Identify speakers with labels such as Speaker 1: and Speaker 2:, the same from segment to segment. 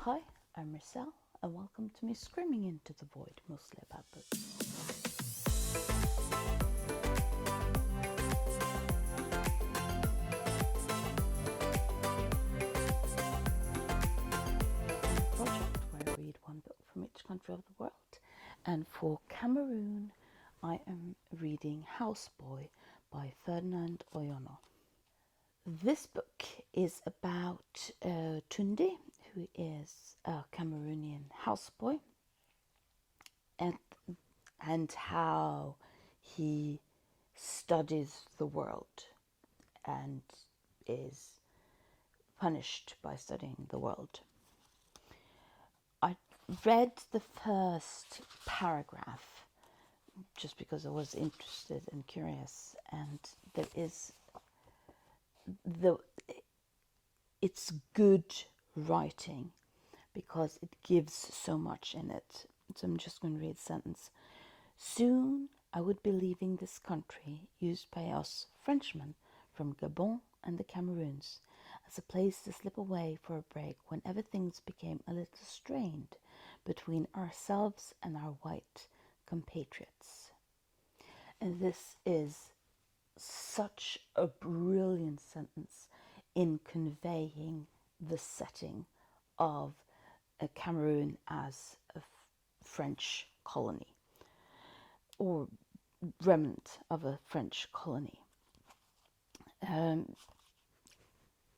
Speaker 1: Hi, I'm Marcel, and welcome to me screaming into the void, mostly about books. A project where I read one book from each country of the world, and for Cameroon, I am reading Houseboy by Ferdinand Oyono. This book is about Tunde, who is a Cameroonian houseboy, and how he studies the world and is punished by studying the world. I read the first paragraph just because I was interested and curious, and it's good writing because it gives so much in it. So I'm just going to read a sentence. Soon I would be leaving this country used by us Frenchmen from Gabon and the Cameroons as a place to slip away for a break whenever things became a little strained between ourselves and our white compatriots. And this is such a brilliant sentence in conveying the setting of Cameroon as a French colony, or remnant of a French colony. And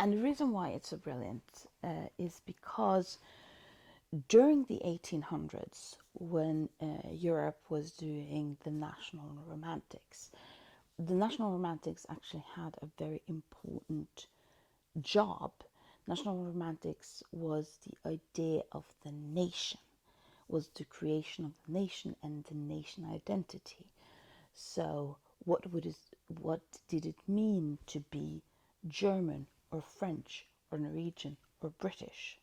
Speaker 1: the reason why it's so brilliant is because during the 1800s, when Europe was doing the National Romantics, the National Romantics actually had a very important job. National Romantics was the idea of the nation, was the creation of the nation and the nation identity. So what did it mean to be German or French or Norwegian or British?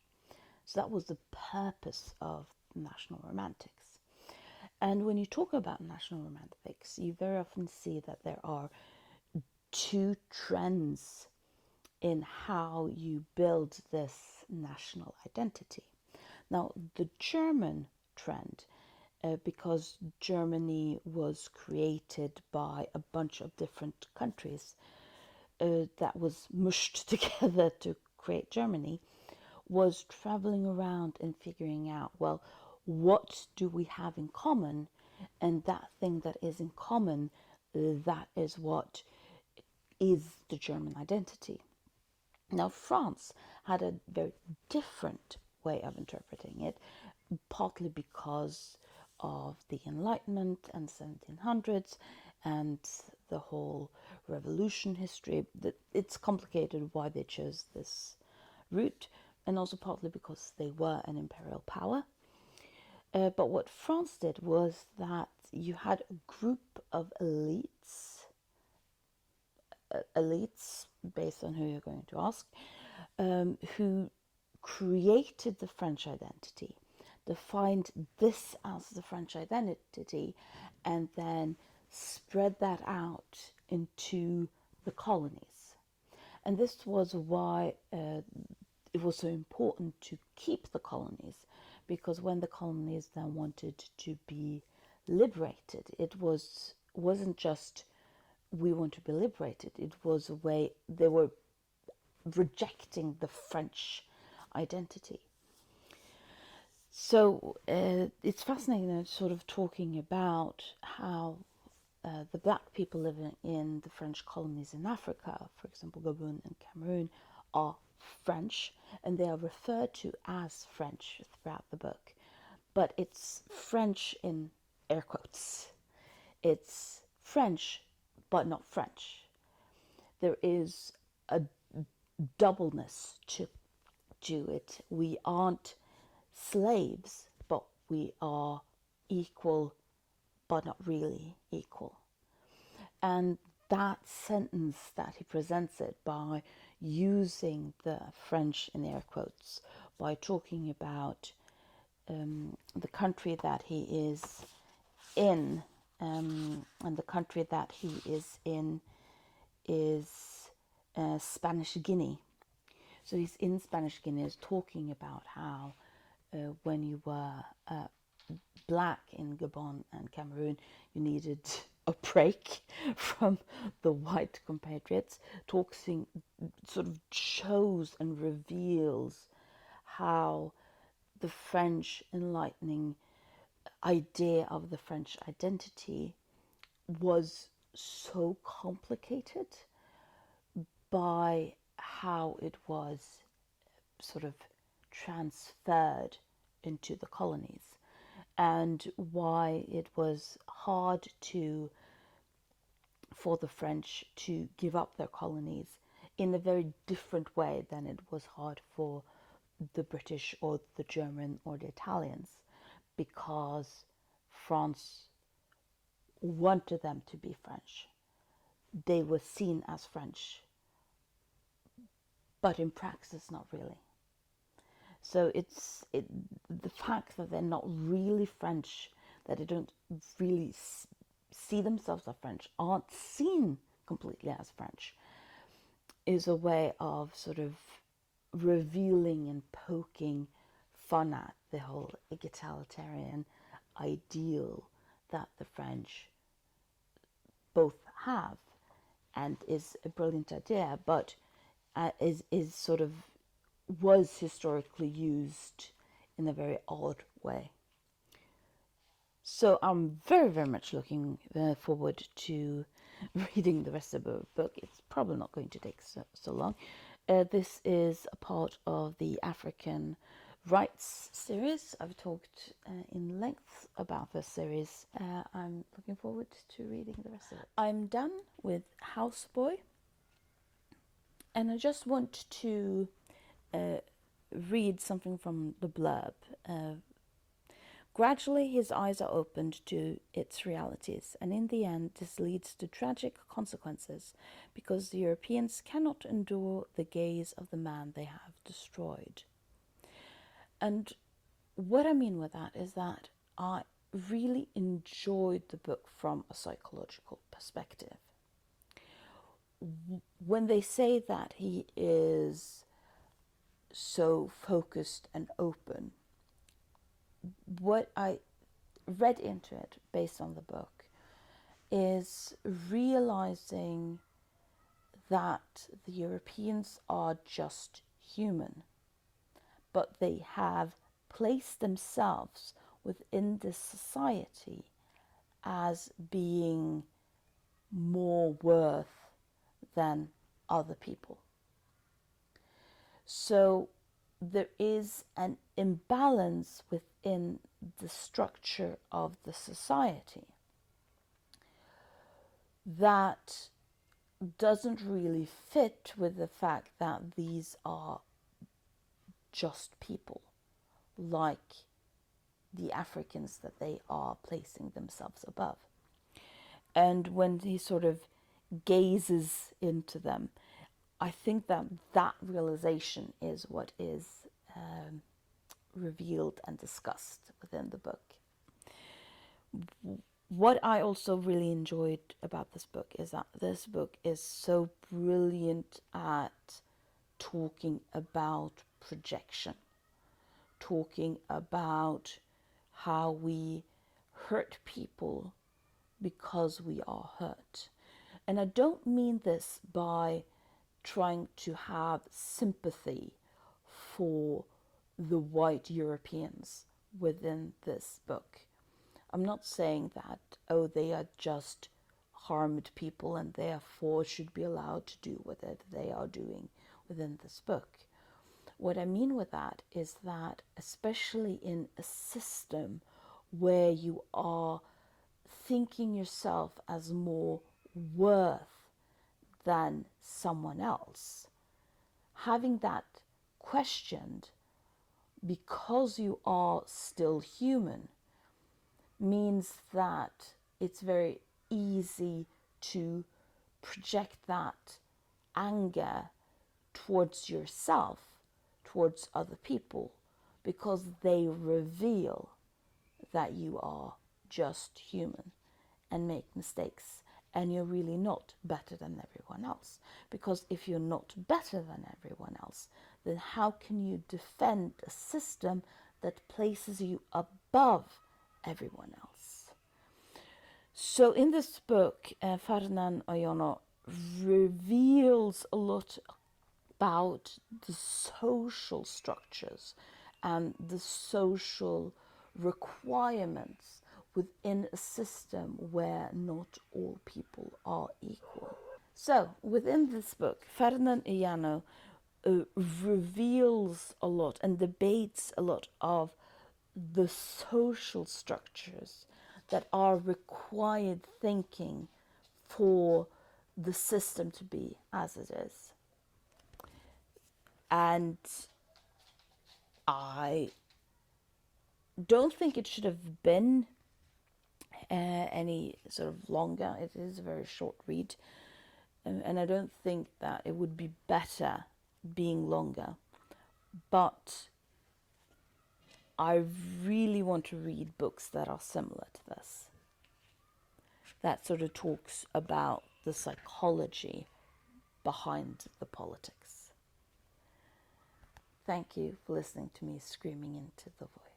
Speaker 1: So that was the purpose of National Romantics. And when you talk about National Romantics, you very often see that there are two trends in how you build this national identity. Now, the German trend, because Germany was created by a bunch of different countries that was mushed together to create Germany, was traveling around and figuring out, well, what do we have in common? And that thing that is in common, that is what is the German identity. Now, France had a very different way of interpreting it, partly because of the Enlightenment and 1700s and the whole revolution history. It's complicated why they chose this route, and also partly because they were an imperial power. But what France did was that you had a group of elites based on who you're going to ask, who created the French identity, defined this as the French identity, and then spread that out into the colonies. And this was why it was so important to keep the colonies, because when the colonies then wanted to be liberated, wasn't just we want to be liberated. It was a way they were rejecting the French identity. So it's fascinating, sort of talking about how the black people living in the French colonies in Africa, for example, Gabon and Cameroon, are French, and they are referred to as French throughout the book. But it's French in air quotes. It's French, but not French. There is a doubleness to it. We aren't slaves, but we are equal, but not really equal. And that sentence that he presents it by using the French in air quotes, by talking about the country that he is in, and the country that he is in is Spanish Guinea. So he's in Spanish Guinea, is talking about how when you were black in Gabon and Cameroon, you needed a break from the white compatriots. Talking sort of shows and reveals how the French enlightening idea of the French identity was so complicated by how it was sort of transferred into the colonies, and why it was hard for the French to give up their colonies in a very different way than it was hard for the British or the German or the Italians, because France wanted them to be French. They were seen as French, but in practice, not really. So the fact that they're not really French, that they don't really see themselves as French, aren't seen completely as French, is a way of sort of revealing and poking fun at the whole egalitarian ideal that the French both have, and is a brilliant idea, but is sort of was historically used in a very odd way. So I'm very, very much looking forward to reading the rest of the book. It's probably not going to take so long. This is a part of the African Rights series. I've talked in length about this series. I'm looking forward to reading the rest of it. I'm done with Houseboy, and I just want to read something from the blurb. Gradually, his eyes are opened to its realities, and in the end, this leads to tragic consequences because the Europeans cannot endure the gaze of the man they have destroyed. And what I mean with that is that I really enjoyed the book from a psychological perspective. When they say that he is so focused and open, what I read into it based on the book is realizing that the Europeans are just human, but they have placed themselves within this society as being more worth than other people. So there is an imbalance within the structure of the society that doesn't really fit with the fact that these are just people, like the Africans that they are placing themselves above. And when he sort of gazes into them, I think that that realization is what is revealed and discussed within the book. What I also really enjoyed about this book is that this book is so brilliant at talking about projection, talking about how we hurt people because we are hurt. And I don't mean this by trying to have sympathy for the white Europeans within this book. I'm not saying that, oh, they are just harmed people and therefore should be allowed to do what they are doing within this book. What I mean with that is that, especially in a system where you are thinking yourself as more worth than someone else, having that questioned because you are still human means that it's very easy to project that anger towards yourself, towards other people, because they reveal that you are just human and make mistakes, and you're really not better than everyone else. Because if you're not better than everyone else, then how can you defend a system that places you above everyone else. So in this book, Ferdinand Oyono reveals a lot about the social structures and the social requirements within a system where not all people are equal. So within this book, Ferdinand Oyono reveals a lot and debates a lot of the social structures that are required thinking for the system to be as it is. And I don't think it should have been any sort of longer. It is a very short read. And I don't think that it would be better being longer. But I really want to read books that are similar to this. That sort of talks about the psychology behind the politics. Thank you for listening to me screaming into the void.